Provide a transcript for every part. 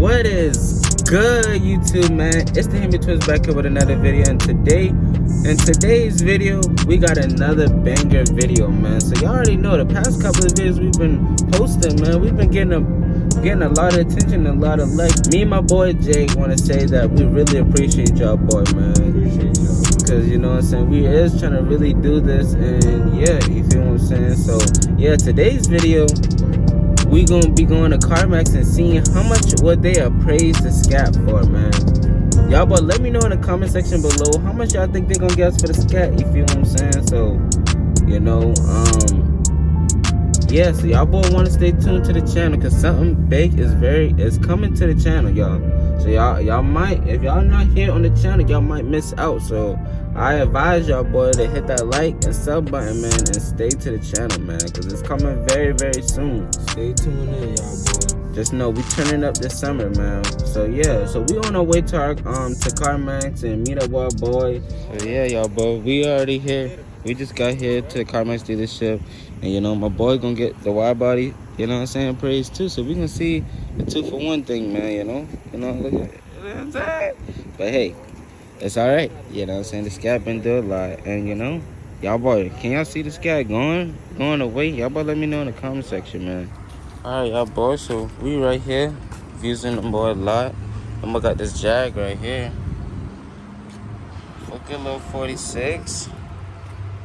What is good, YouTube, man? It's the 𝙀𝘼𝘾𝙃 back here with another video. And in today's video, we got another banger video, man. So y'all already know the past couple of videos we've been posting, man. We've been getting a lot of attention and a lot of likes. Me and my boy Jay want to say that we really appreciate y'all, boy, man. Appreciate y'all. Because, you know what I'm saying, we is trying to really do this. And yeah, you feel what I'm saying? So yeah, today's video, we gonna be going to Carmax and seeing how much would they appraise the Scat for, man. Y'all, but let me know in the comment section below how much y'all think they gonna get us for the Scat. You feel what I'm saying? So, you know, yeah. So y'all boy want to stay tuned to the channel because something big is coming to the channel, y'all. So y'all might, if y'all not here on the channel, y'all might miss out. So I advise y'all, boy, to hit that like and sub button, man, and stay to the channel, man, because it's coming very, very soon. Stay tuned in, y'all, boy. Just know we turning up this summer, man. So yeah, so we on our way to our to Carmax and meet up with our boy. So yeah, y'all, boy, we already here. We just got here to the Carmax dealership, and you know my boy gonna get the wide body, you know what I'm saying, praise too. So we gonna see the 2-for-1 thing, man. You know, look at it. You know what I'm saying? But hey, it's all right. You know what I'm saying? The Scat been doing a lot, and you know, y'all boy, can y'all see the Scat going away? Y'all boy, let me know in the comment section, man. All right, y'all boy. So we right here, using the boy a lot. I'm gonna got this Jag right here. Fucking little 46.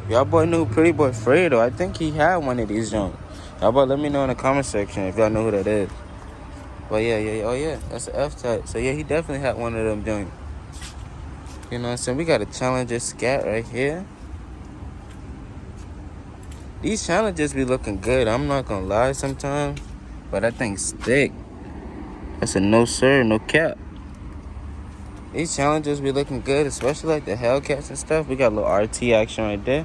Y'all boy knew Pretty Boy Fredo. I think he had one of these junk. Y'all boy, let me know in the comment section if y'all know who that is. But yeah, oh yeah, that's an F-type. So yeah, he definitely had one of them joints. You know what I'm saying? We got a Challenger Scat right here. These Challengers be looking good, I'm not gonna lie sometimes. But that thing's thick. That's a no sir, no cap. These Challengers be looking good, especially like the Hellcats and stuff. We got a little RT action right there.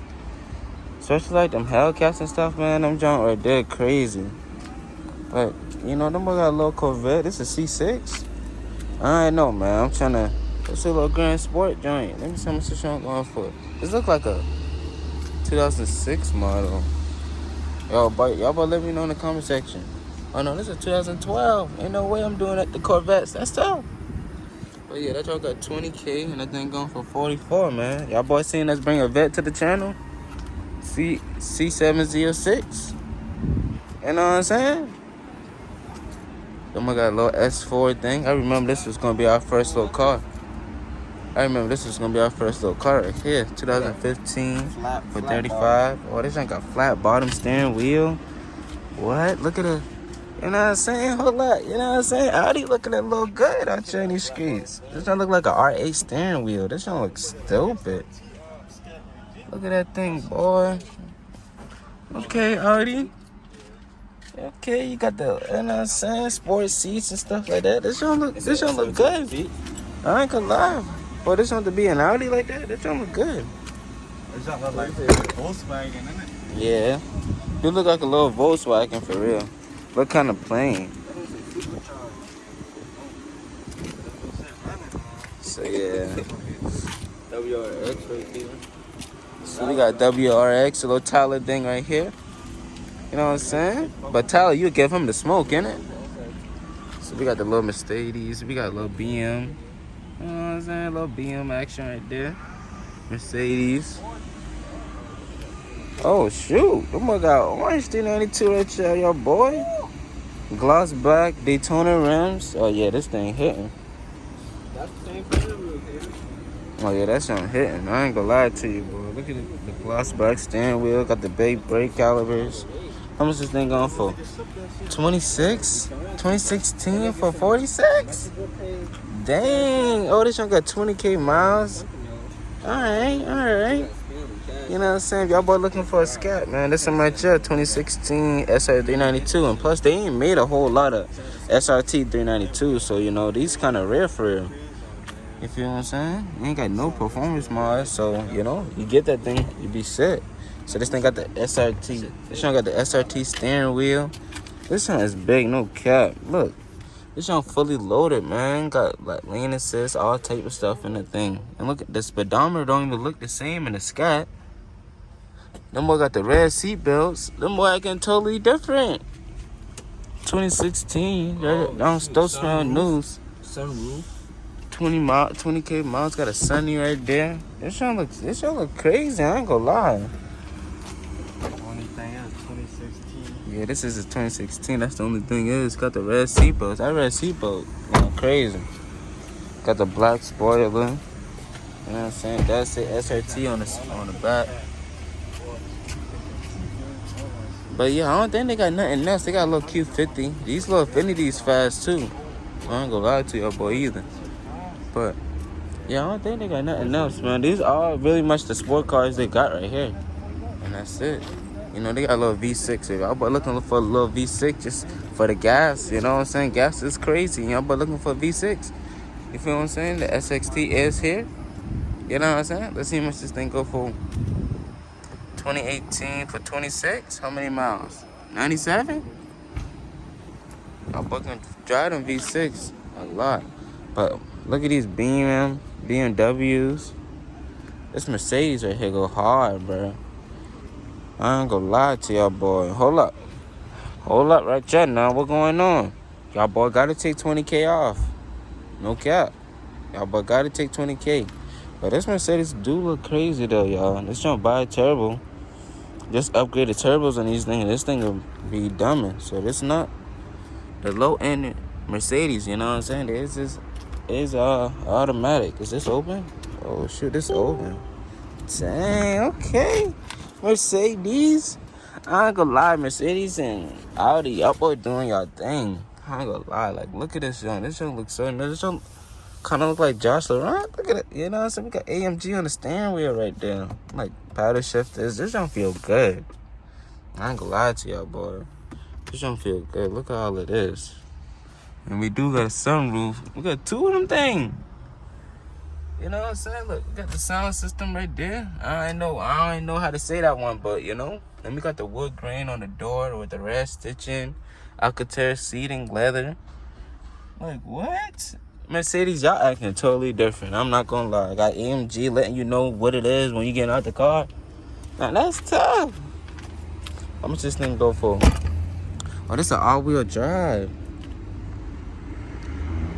Especially like them Hellcats and stuff, man. Them junk right there crazy. But, you know, them boy got a little Corvette. This is a C6. I don't know, man. I'm trying to... It's a little Grand Sport joint. Let me see how much this joint going for. This look like a 2006 model. Y'all boy, let me know in the comment section. Oh no, this is 2012. Ain't no way I'm doing that. The Corvettes. That's tough. But yeah, that y'all got 20K and that thing going for 44, man. Y'all boys seen us bring a vet to the channel? C706. You know what I'm saying? Then we got a little S4 thing. I remember this was gonna be our first little car. Right here. 2015 for 35. Oh, this ain't got flat bottom steering wheel. What? Look at it. You know what I'm saying? Hold up. You know what I'm saying? Audi looking a little good out here in these streets. This don't look like an R8 steering wheel. This don't look stupid. Look at that thing, boy. Okay, Audi. Okay, you got the, you know what I'm saying, sports seats and stuff like that. This don't look good. I ain't gonna lie. Boy, this don't to be an Audi like that. This don't look good. This don't look like a Volkswagen, isn't it? Yeah. You look like a little Volkswagen for real. Look kind of plain. So yeah. WRX right here. So we got WRX, a little Tyler thing right here. You know what I'm saying? But Tyler, you give him the smoke, innit? So we got the little Mercedes. We got a little BM. You know what I'm saying? A little BM action right there. Mercedes. Oh shoot! Them boy got orange 392 right there, y'all boy. Gloss black Daytona rims. Oh yeah, this thing hitting. That's the same thing. Oh yeah, that shit hitting. I ain't gonna lie to you, boy. Look at it. The gloss black steering wheel. Got the big brake calipers. How much this thing going for? 26? 2016 for 46? Dang. Oh, this one got 20K miles. Alright. You know what I'm saying? If y'all boy looking for a Scat, man, this one right here, 2016 SR392. And plus, they ain't made a whole lot of SRT 392. So, you know, these kind of rare for real. You feel what I'm saying? You ain't got no performance mods. So, you know, you get that thing, you be set. So this thing got the SRT. This one got the SRT steering wheel. This one is big, no cap. Look. This one fully loaded, man. Got like lane assist, all type of stuff in the thing. And look at the speedometer don't even look the same in the Scat. Them boy got the red seat belts. Them boy acting totally different. 2016. Don't still smell news. Sunroof. 20K miles. Got a sunny right there. This shit look crazy. I ain't gonna lie. Only thing is 2016. Yeah, this is a 2016. That's the only thing is. Got the red seatbelts. That red seatbelt going crazy. Got the black spoiler. You know what I'm saying? That's it. SRT on the back. But yeah, I don't think they got nothing else. They got a little Q50. These little Infinity's fast too. I ain't gonna lie to y'all boy either. But yeah, I don't think they got nothing else, man. These are really much the sport cars they got right here. And that's it. You know, they got a little V6. If y'all but looking for a little V6 just for the gas, you know what I'm saying? Gas is crazy. Y'all but looking for a V6. You feel what I'm saying? The SXT is here. You know what I'm saying? Let's see how much this thing go for. 2018 for 26. How many miles? 97? I'm fucking drive them V6 a lot. But look at these BMWs. This Mercedes right here go hard, bro. I ain't gonna lie to y'all boy. Hold up right there now. What going on? Y'all boy gotta take 20K off. No cap. Y'all boy gotta take 20K. But this Mercedes do look crazy though, y'all. This jump by turbo. Just upgrade the turbos on these things. This thing will be dumbing. So this not the low end Mercedes, you know what I'm saying? It's automatic. Is this open? Oh shoot, this open. Dang, okay. Mercedes. I ain't gonna lie, Mercedes and Audi, y'all boy doing y'all thing. I ain't gonna lie. Like, look at this young. This young looks so nice. This young kind of look like Josh Laurent. Look at it. You know what I'm saying? We got AMG on the steering wheel right there. Like, paddle shifters. This don't feel good. I ain't gonna lie to y'all, boy. This don't feel good. Look at all of this. And we do got a sunroof. We got two of them things. You know what I'm saying? Look, we got the sound system right there. I ain't know how to say that one, but you know. Then we got the wood grain on the door with the red stitching, Alcantara seating, leather. Like, what? Mercedes, y'all acting totally different. I'm not gonna lie. I got AMG letting you know what it is when you get out the car. Now, that's tough. How much this thing go for? Oh, this is an all-wheel drive.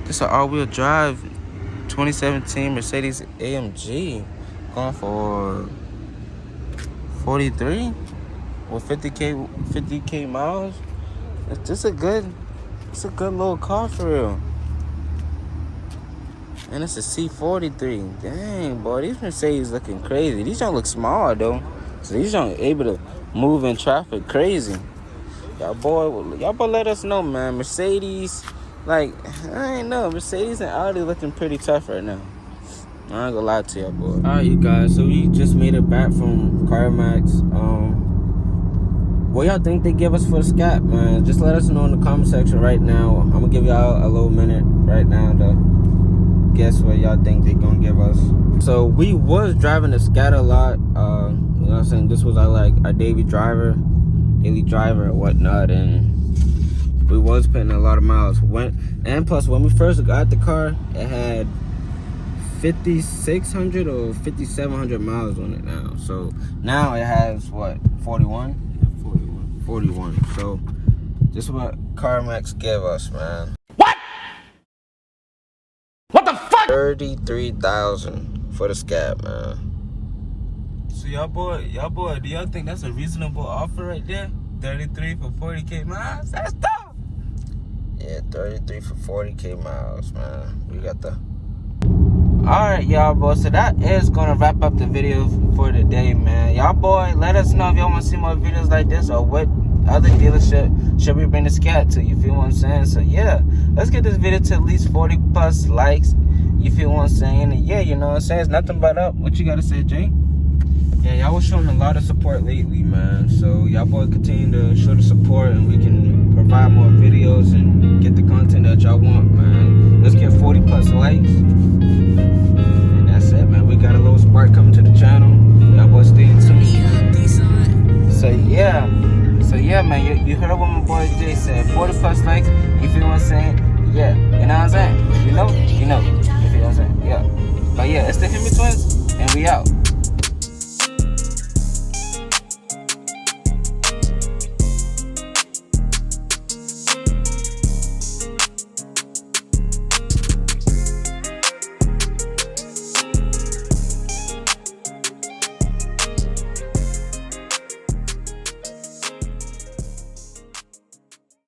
This is an all-wheel drive 2017 Mercedes AMG. Going for 43 with 50K miles. It's a good little car for real. And it's a C43. Dang, boy, these Mercedes looking crazy. These don't look small though, so these don't able to move in traffic crazy. Y'all boy, let us know, man. Mercedes, like, I ain't know. Mercedes and Audi looking pretty tough right now. I ain't gonna lie to y'all, boy. All right, you guys. So we just made it back from Carmax. What y'all think they give us for the Scat, man? Just let us know in the comment section right now. I'm gonna give y'all a little minute right now to guess what y'all think they gonna give us. So we was driving the Scat a lot. You know what I'm saying? This was our daily driver or whatnot, and we was putting a lot of miles. And plus, when we first got the car, it had 5,600 or 5,700 miles on it now. So now it has what, 41? 41. So this is what Carmax gave us, man. What the fuck? 33,000 for the Scat, man. So y'all boy, do y'all think that's a reasonable offer right there? 33 for 40K miles? That's tough. Yeah, 33 for 40K miles, man. We got the... Alright, y'all boy, so that is gonna wrap up the video for today, man. Y'all boy, let us know if y'all want to see more videos like this, or what other dealership should we bring the Scat to. You feel what I'm saying? So yeah, let's get this video to at least 40 plus likes. You feel what I'm saying? And yeah, you know what I'm saying? It's nothing but up. What you gotta say, Jay? Yeah, y'all was showing a lot of support lately, man. So y'all boy continue to show the support, and we can provide more videos and get the content that y'all want, man. Let's get 40 plus likes. And that's it, man. We got a little spark coming to the channel. Y'all boys stay tuned. So yeah, man. You heard what my boy Jay said. 40 plus likes. You feel what I'm saying? Yeah.